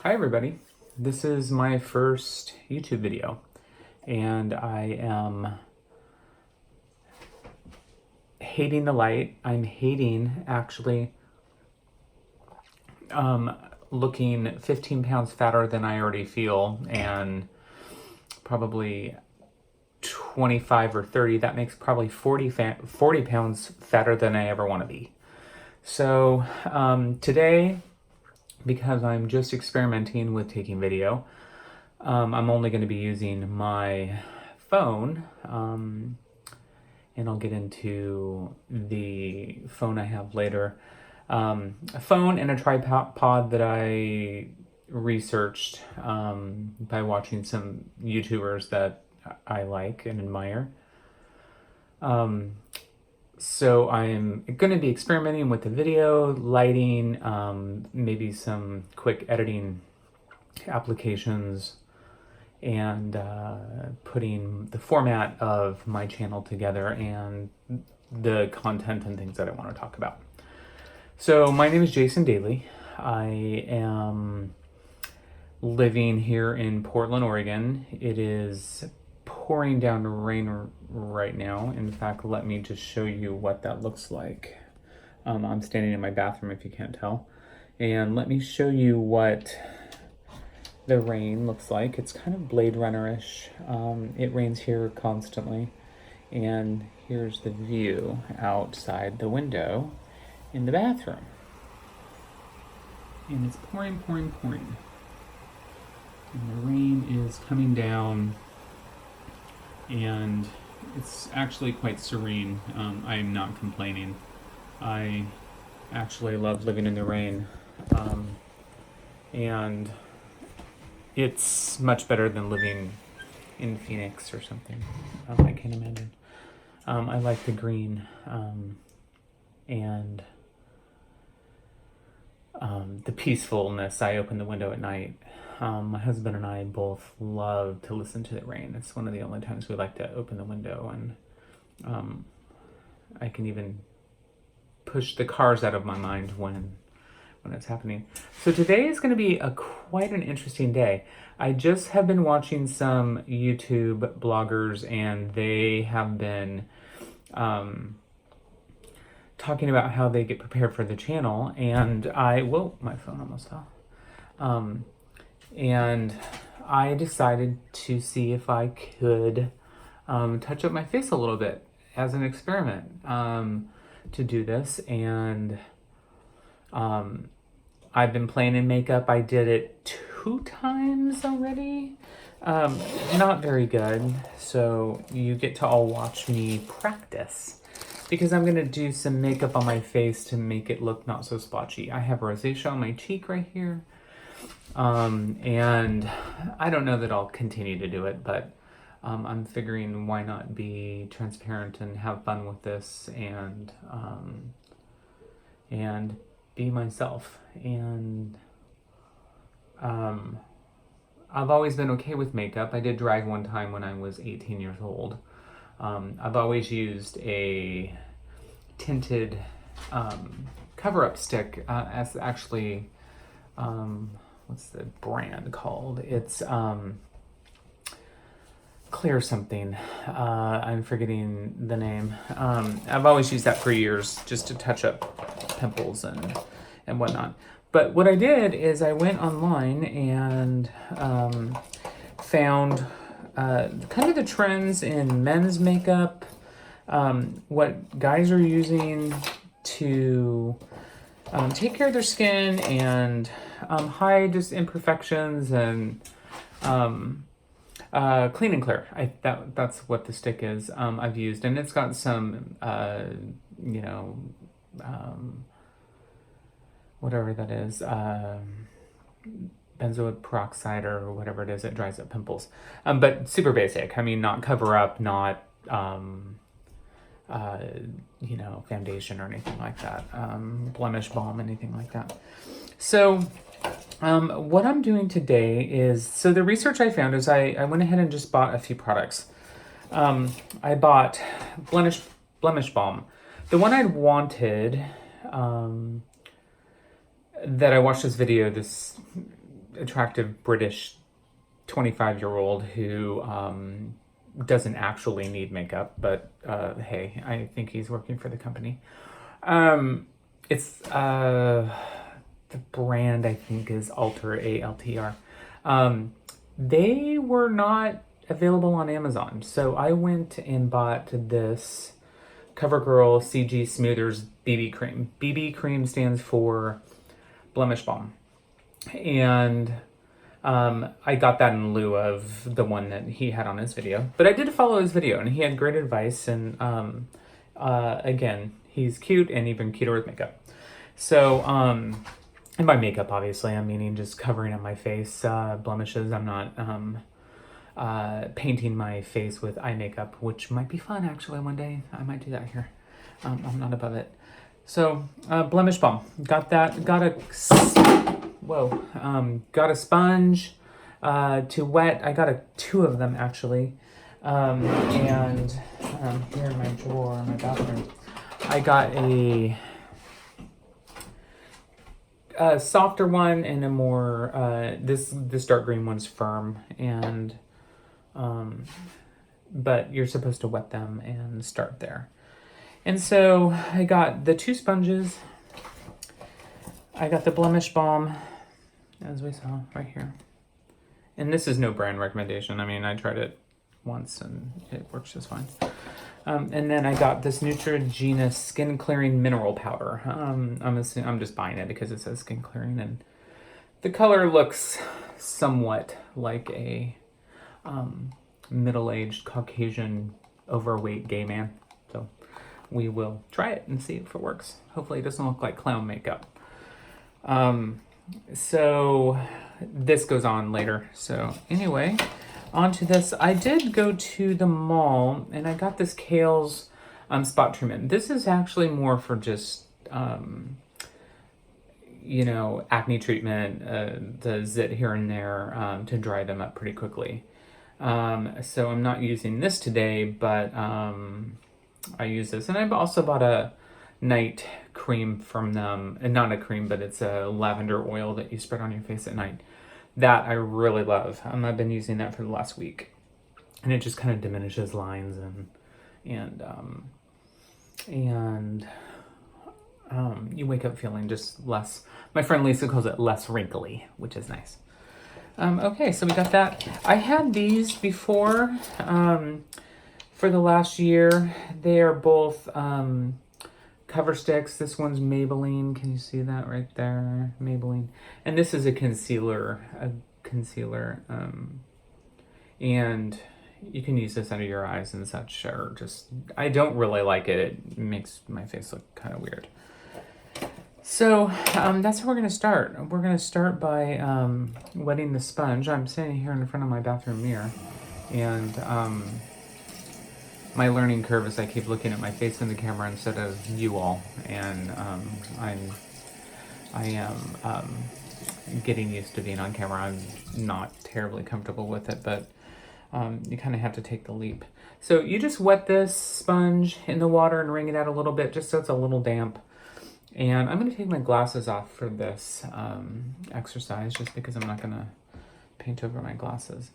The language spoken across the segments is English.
Hi everybody, this is my first YouTube video and I am hating the light. I'm hating actually looking 15 pounds fatter than I already feel and probably 25 or 30. That makes probably 40 pounds fatter than I ever want to be. So today, because I'm just experimenting with taking video, I'm only going to be using my phone, and I'll get into the phone I have later. A phone and a tripod that I researched by watching some YouTubers that I like and admire. So I'm going to be experimenting with the video, lighting, maybe some quick editing applications, and putting the format of my channel together and the content and things that I want to talk about. So my name is Jason Daly. I am living here in Portland, Oregon. It is pouring down rain right now. In fact, let me just show you what that looks like. I'm standing in my bathroom if you can't tell. And let me show you what the rain looks like. It's kind of Blade Runner-ish. It rains here constantly. And here's the view outside the window in the bathroom. And it's pouring, pouring, pouring. And the rain is coming down, and it's actually quite serene. I am not complaining. I actually love living in the rain. And it's much better than living in Phoenix or something. I can't imagine. I like the green and the peacefulness. I open the window at night. My husband and I both love to listen to the rain. It's one of the only times we like to open the window, and I can even push the cars out of my mind when it's happening. So today is going to be quite an interesting day. I just have been watching some YouTube bloggers, and they have been talking about how they get prepared for the channel, and my phone almost fell. And I decided to see if I could touch up my face a little bit as an experiment to do this. And I've been playing in makeup. I did it 2 times already. Not very good. So you get to all watch me practice, because I'm going to do some makeup on my face to make it look not so splotchy. I have rosacea on my cheek right here. And I don't know that I'll continue to do it, but I'm figuring why not be transparent and have fun with this, and be myself. And I've always been okay with makeup. I did drag one time when I was 18 years old. I've always used a tinted cover-up stick as actually, what's the brand called? It's Clear something. I'm forgetting the name. I've always used that for years just to touch up pimples and whatnot. But what I did is I went online and found kind of the trends in men's makeup, what guys are using to take care of their skin and hide just imperfections, and clean and clear. That's what the stick is. I've used, and it's got some whatever that is, benzoic peroxide or whatever it is that dries up pimples. But super basic. I mean, not cover up, not foundation or anything like that. Blemish balm, anything like that. So what I'm doing today is, so the research I found is I went ahead and just bought a few products. I bought blemish balm. The one I'd wanted, that I watched this video, this attractive British 25-year-old who doesn't actually need makeup, but hey, I think he's working for the company. It's the brand, I think, is Alter, ALTR. They were not available on Amazon, so I went and bought this Covergirl CG Smoothers BB cream. BB cream stands for Blemish Balm, and I got that in lieu of the one that he had on his video. But I did follow his video, and he had great advice. And again, he's cute and even cuter with makeup. So, and by makeup, obviously, I'm meaning just covering up my face blemishes. I'm not painting my face with eye makeup, which might be fun actually one day. I might do that here. I'm not above it. So, blemish balm. Got that. Got a sponge to wet. I got two of them actually. And here in my drawer in my bathroom, I got a softer one and a more this dark green one's firm, and but you're supposed to wet them and start there. And so I got the two sponges. I got the blemish balm, as we saw right here. And this is no brand recommendation. I mean, I tried it once and it works just fine. And then I got this Neutrogena SkinClearing mineral powder. I'm just buying it because it says skin clearing, and the color looks somewhat like a middle-aged Caucasian overweight gay man. So we will try it and see if it works. Hopefully it doesn't look like clown makeup. So this goes on later. So anyway, on to this. I did go to the mall and I got this Kiehl's spot treatment. This is actually more for just, acne treatment, the zit here and there to dry them up pretty quickly. So I'm not using this today, but I use this. And I've also bought a night cream from them, and not a cream, but it's a lavender oil that you spread on your face at night. That I really love. I've been using that for the last week, and it just kind of diminishes lines and you wake up feeling just less. My friend Lisa calls it less wrinkly, which is nice. Okay, so we got that. I had these before for the last year. They are both cover sticks. This one's Maybelline. Can you see that right there? Maybelline. And this is a concealer. And you can use this under your eyes and such, or just, I don't really like it. It makes my face look kind of weird. So that's how we're going to start. We're going to start by wetting the sponge. I'm sitting here in front of my bathroom mirror, and my learning curve is I keep looking at my face in the camera instead of you all, and I am getting used to being on camera. I'm not terribly comfortable with it, but you kind of have to take the leap. So you just wet this sponge in the water and wring it out a little bit, just so it's a little damp. And I'm going to take my glasses off for this exercise, just because I'm not going to paint over my glasses.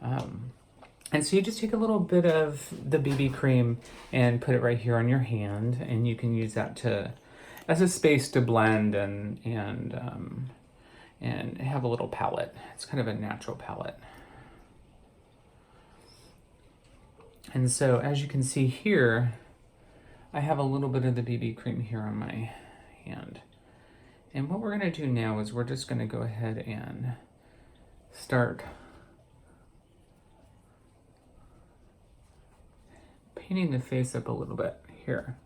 And so you just take a little bit of the BB cream and put it right here on your hand, and you can use that as a space to blend and have a little palette. It's kind of a natural palette. And so as you can see here, I have a little bit of the BB cream here on my hand. And what we're going to do now is we're just going to go ahead and start painting the face up a little bit here.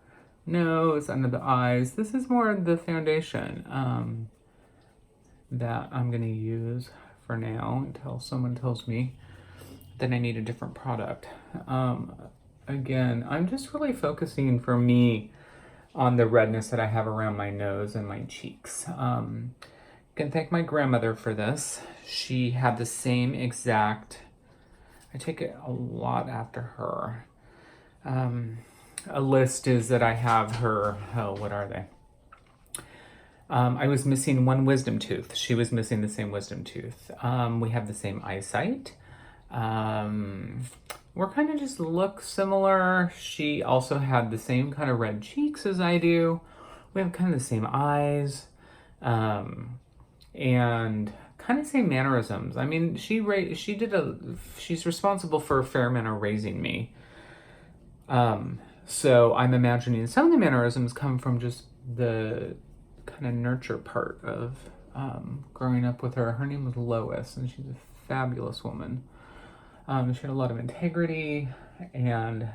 Nose, under the eyes. This is more the foundation that I'm going to use for now until someone tells me that I need a different product. Again, I'm just really focusing for me on the redness that I have around my nose and my cheeks. Can thank my grandmother for this. She had the same exact, I take it a lot after her. A list is that I have her, what are they? I was missing one wisdom tooth. She was missing the same wisdom tooth. We have the same eyesight. We're kind of just look similar. She also had the same kind of red cheeks as I do. We have kind of the same eyes. And kind of same mannerisms. I mean, she's responsible for a fair amount of raising me. So I'm imagining some of the mannerisms come from just the kind of nurture part of growing up with her. Her name was Lois, and she's a fabulous woman. She had a lot of integrity, and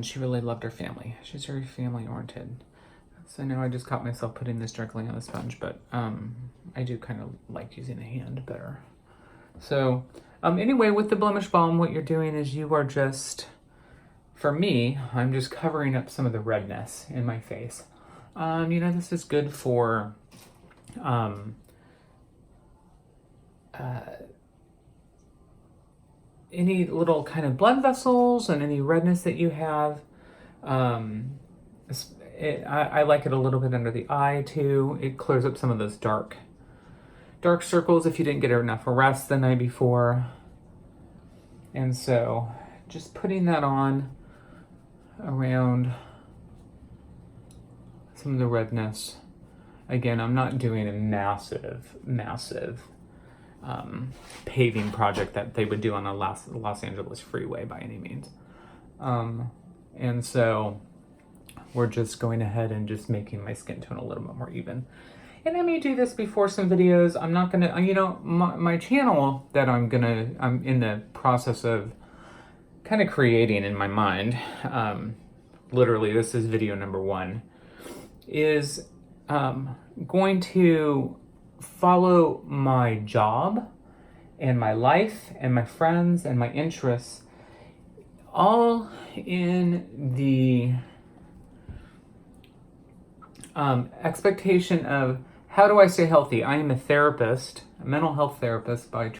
she really loved her family. She's very family oriented. So now I just caught myself putting this directly on the sponge, but I do kind of like using the hand better. So anyway, with the blemish balm, what you're doing is you are just, for me, I'm just covering up some of the redness in my face. This is good for any little kind of blood vessels and any redness that you have. I like it a little bit under the eye too. It clears up some of those dark circles if you didn't get enough rest the night before. And so just putting that on around some of the redness. Again, I'm not doing a massive paving project that they would do on a Los Angeles freeway by any means. And so we're just going ahead and just making my skin tone a little bit more even. And I may do this before some videos. I'm not gonna, my channel that I'm in the process of kind of creating in my mind, literally this is video number 1, is going to follow my job and my life and my friends and my interests all in the expectation of how do I stay healthy? I am a therapist, a mental health therapist by